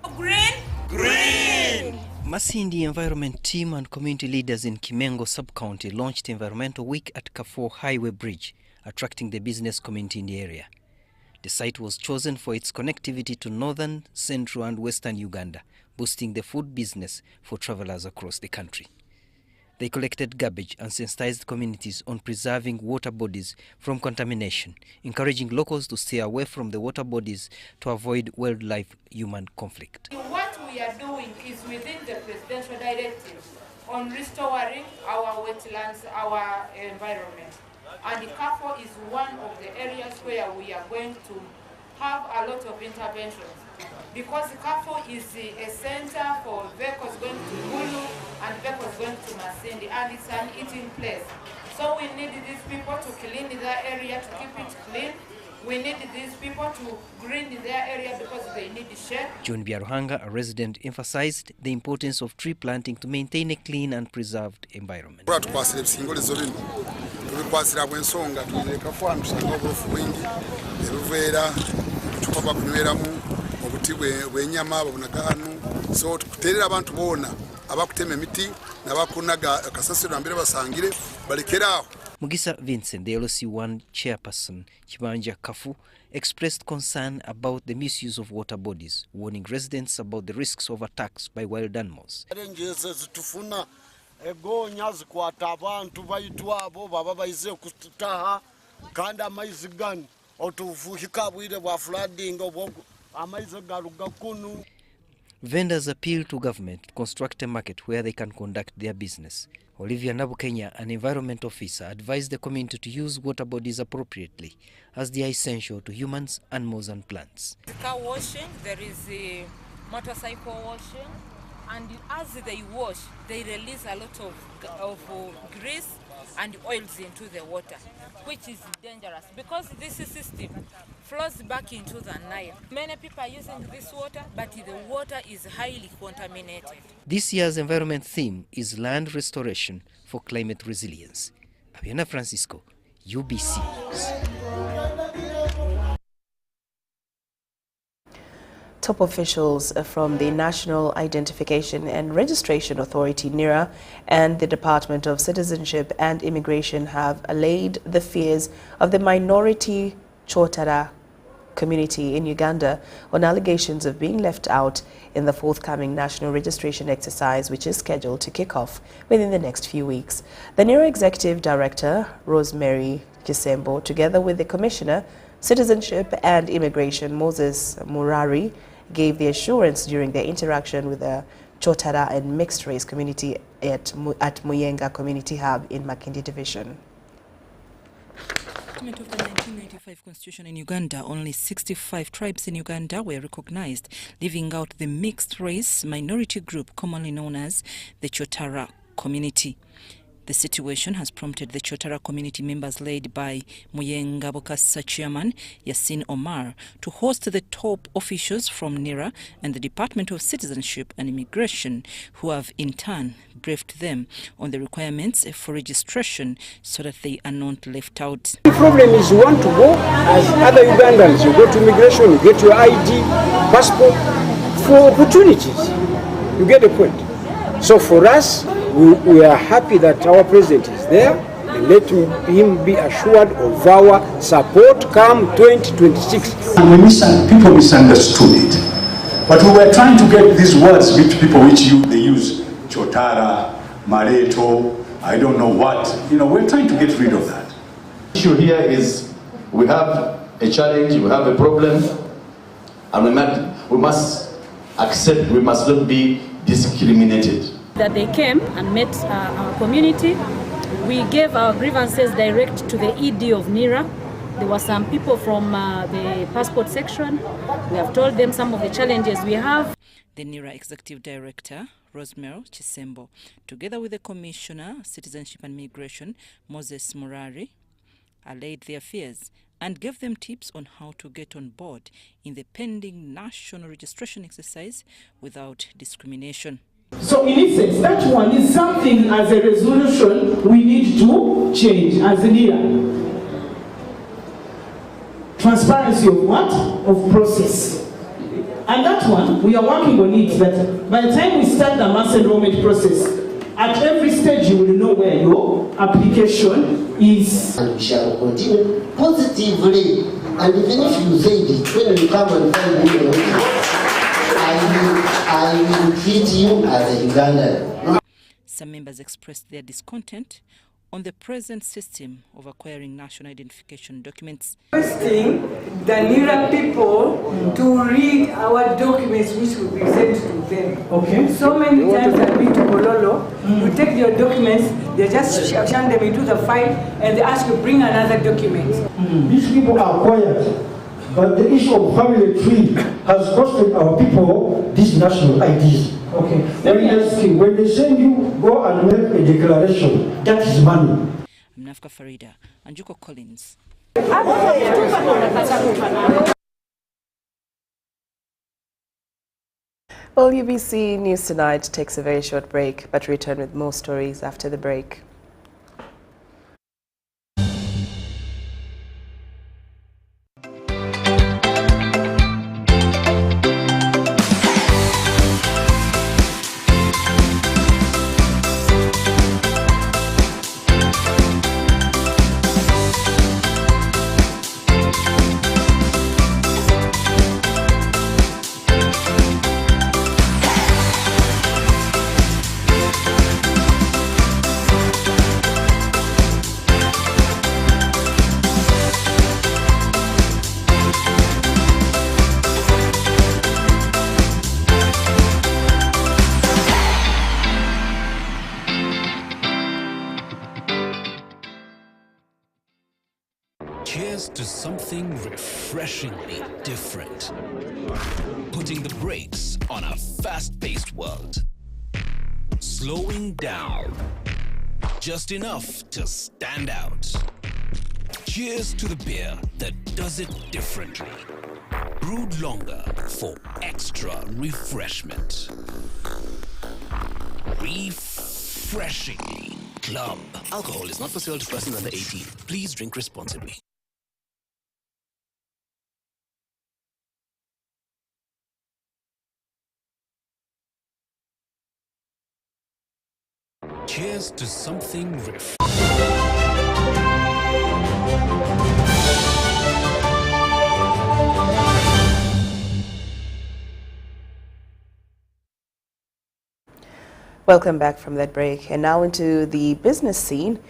Green! Green! Masindi Environment Team and community leaders in Kimengo sub-county launched Environmental Week at Kafu Highway Bridge, attracting the business community in the area. The site was chosen for its connectivity to northern, central and western Uganda, boosting the food business for travelers across the country. They collected garbage and sensitized communities on preserving water bodies from contamination, encouraging locals to stay away from the water bodies to avoid wildlife-human conflict. What we are doing is within the presidential directive on restoring our wetlands, our environment. And the CAFO is one of the areas where we are going to have a lot of interventions. Because CAFO is a center for vehicles going to Gulu and vehicles going to Masindi, and it's an eating place. So we need these people to clean their area, to keep it clean. We need these people to green their area because they need shade. John Biaruhanga, a resident, emphasized the importance of tree planting to maintain a clean and preserved environment. So tuterera abantu bona abakutema emiti nabakunaga kasasiro ambere basangire balekeraho. Mugisa Vincent, the LOC1 chairperson, Chibanja Kafu, expressed concern about the misuse of water bodies, warning residents about the risks of attacks by wild animals. Vendors appeal to government to construct a market where they can conduct their business. Olivia Nabukenya, an environment officer, advised the community to use water bodies appropriately, as they are essential to humans, animals and plants. Car washing, there is motorcycle washing, and as they wash, they release a lot of grease and oils into the water, which is dangerous because this system flows back into the Nile. Many people are using this water, but the water is highly contaminated. This year's environment theme is land restoration for climate resilience. Abiana Francisco, UBC News. Top officials from the National Identification and Registration Authority, NIRA, and the Department of Citizenship and Immigration have allayed the fears of the minority Chotara community in Uganda on allegations of being left out in the forthcoming national registration exercise, which is scheduled to kick off within the next few weeks. The NIRA Executive Director, Rosemary Chisembo, together with the Commissioner, Citizenship and Immigration, Moses Murari, gave the assurance during their interaction with the Chotara and mixed race community at Muyenga Community Hub in Makindi Division. Of the 1995 constitution in Uganda, only 65 tribes in Uganda were recognized, leaving out the mixed race minority group commonly known as the Chotara community. The situation has prompted the Chotara community members led by Muyenga Bokassa chairman Yasin Omar to host the top officials from NIRA and the Department of Citizenship and Immigration, who have in turn briefed them on the requirements for registration so that they are not left out. The problem is you want to go as other Ugandans. You go to immigration, you get your ID, passport, for opportunities. You get the point. So for us, we are happy that our president is there, and let him be assured of our support come 2026. People misunderstood it. But we were trying to get these words which people they use, Chotara, Mareto, I don't know what. We're trying to get rid of that. The issue here is we have a challenge, we have a problem, and we must accept, we must not be discriminated. That they came and met our community. We gave our grievances direct to the ED of NIRA. There were some people from the passport section. We have told them some of the challenges we have. The NIRA Executive Director, Rosemary Chisembo, together with the Commissioner, Citizenship and Immigration, Moses Murari, allayed their fears and gave them tips on how to get on board in the pending national registration exercise without discrimination. So in essence, that one is something as a resolution we need to change as a leader. Transparency of what? Of process. And that one, we are working on it, that by the time we start the mass enrollment process, at every stage you will know where your application is. And we shall continue positively. And even if you say it, when you come and find me, I will treat you as a Ugandan. Some members expressed their discontent on the present system of acquiring national identification documents. Requesting the NIRA people to read our documents which will be sent to them. Okay. So many times I've been to Bololo, you take your documents, they just shun them into the file and they ask you to bring another document. These people are quiet. But the issue of family tree has costed our people these national IDs. Okay. When they send you, go and make a declaration. That is money. I'm Nafka Farida and Juko Collins. Well, UBC News Tonight takes a very short break, but return with more stories after the break. Cheers to something refreshingly different. Putting the brakes on a fast-paced world. slowing down. Just enough to stand out. Cheers to the beer that does it differently. Brewed longer for extra refreshment. Refreshingly Club. Alcohol is not for sale to persons under 18. Please drink responsibly. Cheers to something refreshing. Welcome back from that break. And now into the business scene.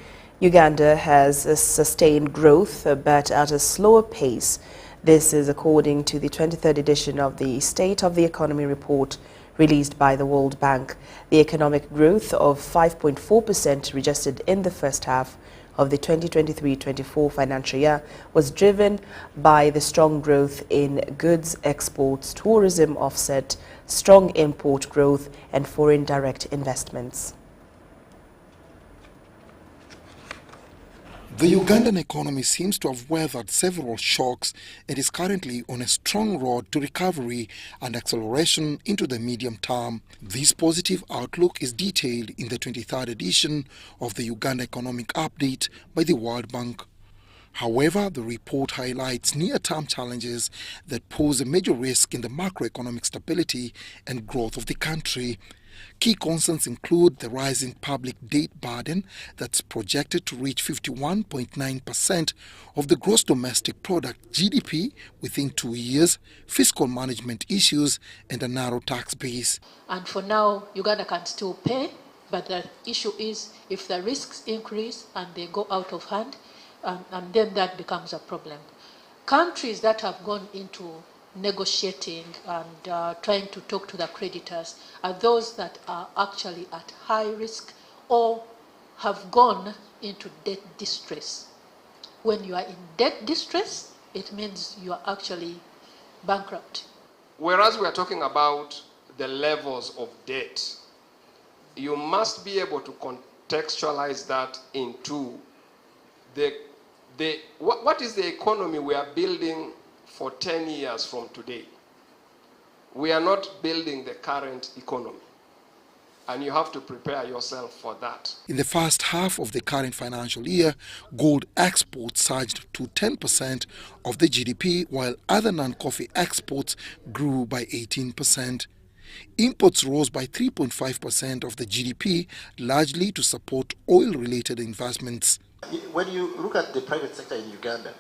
Uganda has sustained growth, but at a slower pace. This is according to the 23rd edition of the State of the Economy report released by the World Bank. The economic growth of 5.4% registered in the first half of the 2023-24 financial year was driven by the strong growth in goods exports, tourism offset, strong import growth and foreign direct investments. The Ugandan economy seems to have weathered several shocks and is currently on a strong road to recovery and acceleration into the medium term. This positive outlook is detailed in the 23rd edition of the Uganda Economic Update by the World Bank. However, the report highlights near-term challenges that pose a major risk in the macroeconomic stability and growth of the country. Key concerns include the rising public debt burden that's projected to reach 51.9% of the gross domestic product (GDP) within 2 years, fiscal management issues, and a narrow tax base. And for now, Uganda can still pay, but the issue is if the risks increase and they go out of hand, and then that becomes a problem. Countries that have gone into negotiating and trying to talk to the creditors are those that are actually at high risk or have gone into debt distress. When you are in debt distress, it means you are actually bankrupt. Whereas we are talking about the levels of debt, you must be able to contextualize that into what is the economy we are building for 10 years from today. We are not building the current economy, and you have to prepare yourself for that. In the first half of the current financial year, gold exports surged to 10% of the GDP, while other non-coffee exports grew by 18%. Imports rose by 3.5% of the GDP, largely to support oil-related investments. When you look at the private sector in Uganda,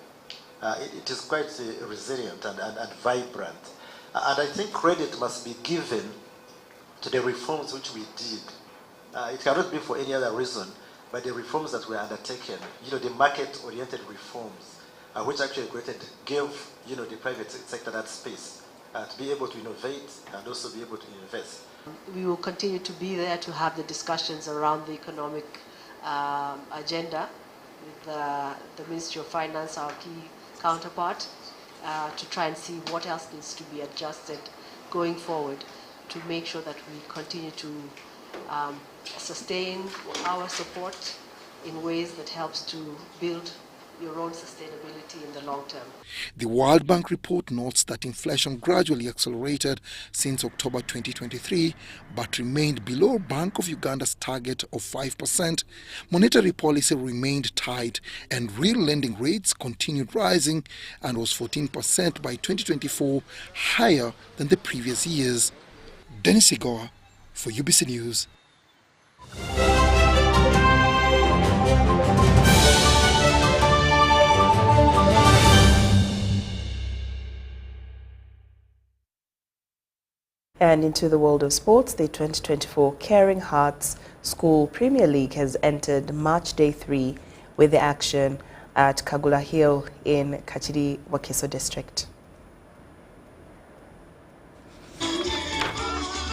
it is quite resilient and vibrant. And I think credit must be given to the reforms which we did. It cannot be for any other reason, but the reforms that were undertaken, the market-oriented reforms, which actually gave, the private sector that space to be able to innovate and also be able to invest. We will continue to be there to have the discussions around the economic agenda with the Ministry of Finance, our key counterpart, to try and see what else needs to be adjusted going forward to make sure that we continue to sustain our support in ways that helps to build your own sustainability in the long term. The World Bank report notes that inflation gradually accelerated since October 2023, but remained below Bank of Uganda's target of 5%. Monetary policy remained tight, and real lending rates continued rising and was 14% by 2024, higher than the previous years. Dennis Igoa for UBC News. And into the world of sports, the 2024 Caring Hearts School Premier League has entered Match Day 3 with the action at Kagula Hill in Kachiri, Wakiso district.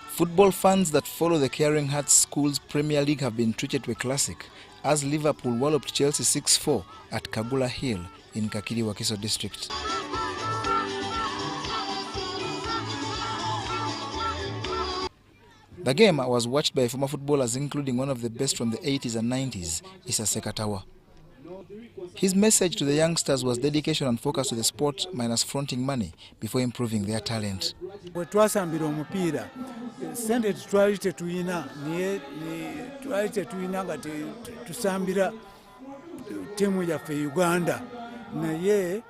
Football fans that follow the Caring Hearts Schools Premier League have been treated to a classic as Liverpool walloped Chelsea 6-4 at Kagula Hill in Kakiri, Wakiso district. The game was watched by former footballers including one of the best from the 80s and 90s, Issa Sekatawa. His message to the youngsters was dedication and focus to the sport minus fronting money before improving their talent. Twasambira omupiira sente twali tetuyina nga tusambira tiimu yaffe Uganda naye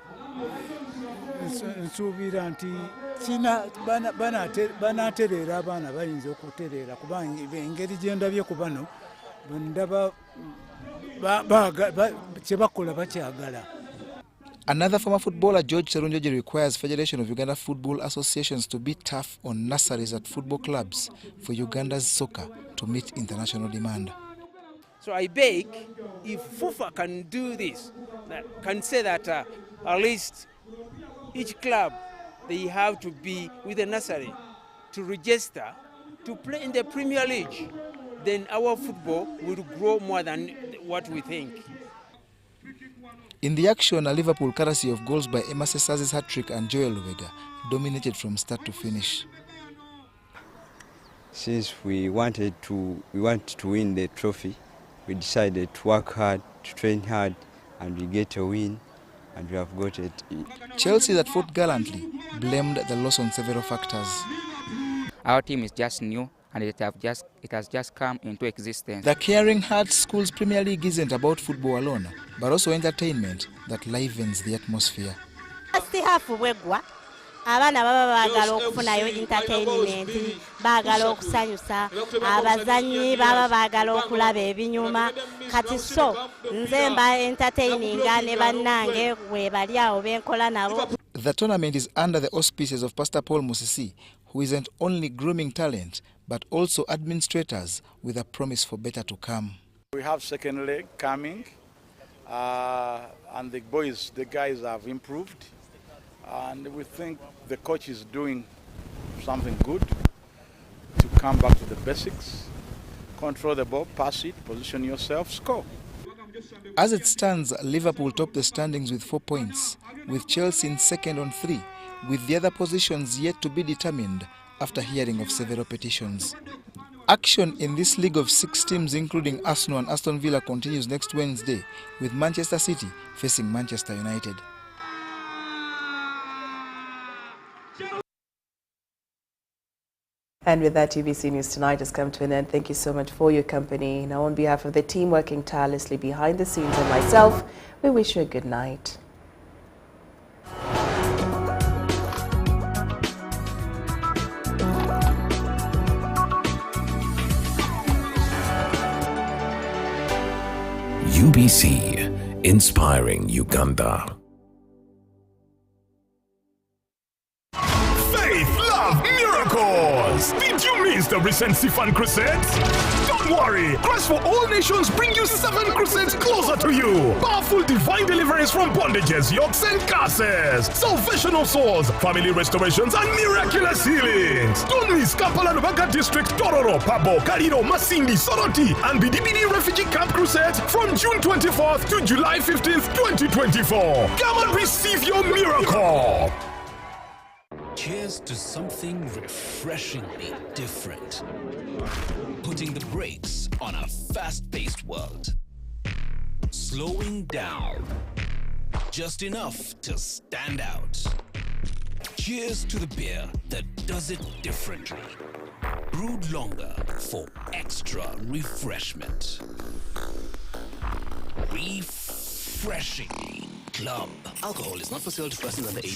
nsuubira nti banaatereera abaana bayinza okutereera kuba engeri gye ndabye ku bano ndaba kye bakola bakyagala. Another former footballer, George Serunjoji, requires Federation of Uganda Football Associations to be tough on nurseries at football clubs for Uganda's soccer to meet international demand. So I beg, if FUFA can do this, can say that at least each club, they have to be with a nursery to register to play in the Premier League, then our football will grow more than what we think. In the action, a Liverpool courtesy of goals by Emma Sesazi's hat-trick and Joel Lubega dominated from start to finish. Since we want to win the trophy, we decided to work hard, to train hard, and we get a win, and we have got it. Chelsea, that fought gallantly, blamed the loss on several factors. Our team is just new, and it has just come into existence. The Caring Hearts Schools Premier League isn't about football alone, but also entertainment that livens the atmosphere. Abaana baba baagala okufunayo entertainment, baagala okusanyusa, abazanyi baba baagala okulaba ebinyuma, kati so nze mba entertaininga ne bannange we bali awo benkola nabo. The tournament is under the auspices of Pastor Paul Musisi, who isn't only grooming talent, but also administrators with a promise for better to come. We have second leg coming, and the guys have improved. And we think the coach is doing something good to come back to the basics, control the ball, pass it, position yourself, score. As it stands, Liverpool top the standings with 4 points, with Chelsea in second on 3, with the other positions yet to be determined after hearing of several petitions. Action in this league of 6 teams, including Arsenal and Aston Villa, continues next Wednesday, with Manchester City facing Manchester United. And with that, UBC News Tonight has come to an end. Thank you so much for your company. Now, on behalf of the team working tirelessly behind the scenes and myself, we wish you a good night. UBC, inspiring Uganda. Did you miss the recent Sifan Crusades? Don't worry! Christ for All Nations bring you 7 crusades closer to you. Powerful divine deliverance from bondages, yokes and curses. Salvation of souls, family restorations and miraculous healings. Don't miss Kampala Nubaga District, Tororo, Pabo, Kaliro, Masindi, Soroti and Bidibidi Refugee Camp Crusades from June 24th to July 15th, 2024. Come and receive your miracle! Cheers to something refreshingly different. Putting the brakes on a fast-paced world. Slowing down. Just enough to stand out. Cheers to the beer that does it differently. Brewed longer for extra refreshment. Refreshingly Club. Alcohol is not for sale to persons under 18.